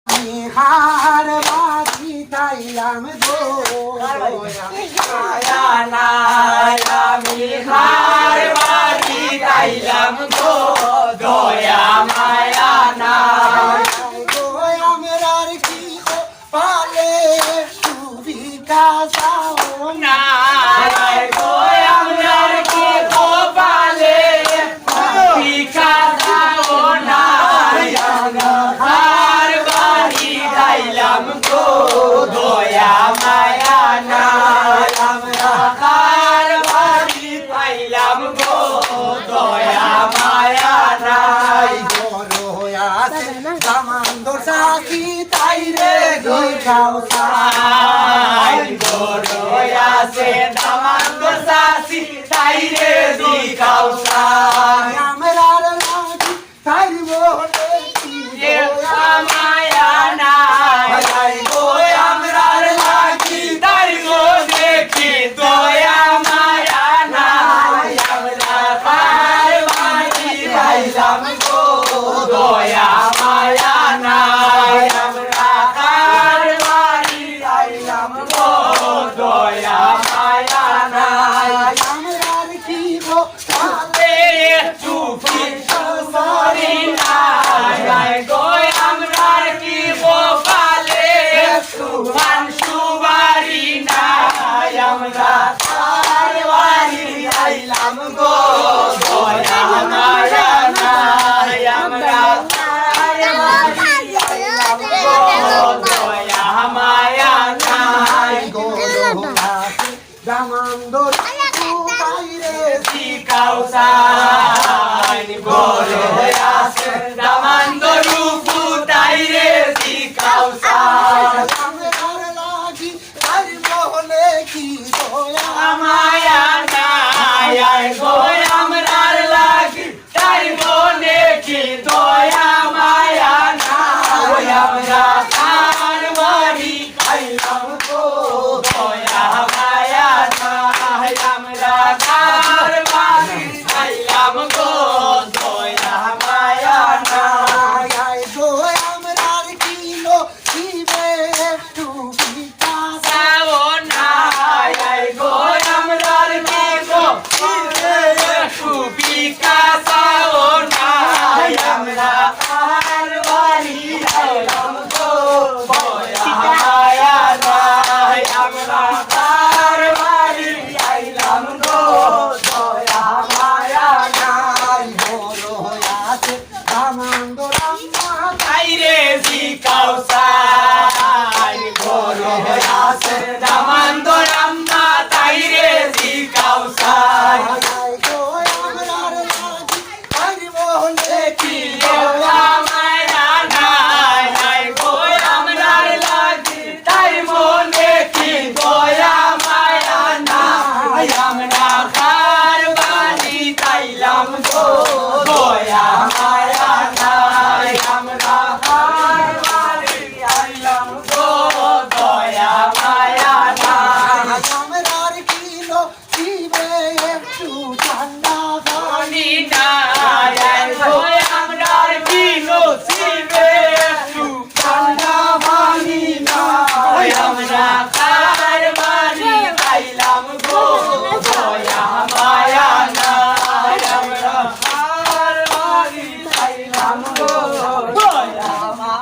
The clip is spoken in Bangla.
হার বাকি তাইলাম গো মায়া নাই আমি হার বাড়ি গাইলাম গো দয়া মায়া নাই আমরার কি পালে সুবিধা যাও না নাই গো আমরার কি কপালে ভিক্ষা দাও না হার বাড়ি গাইলাম গো দয়া মায়া নাই আমরা হার বাড়ি পাইলাম গো দয়া মায়া নাই কামান্দর সাকি তাই রে গইখাও আই গরয়া সে দামান্দ সাসি তাই রে দিখাও সাই আমরার লাগি তাই বলে এ মায়া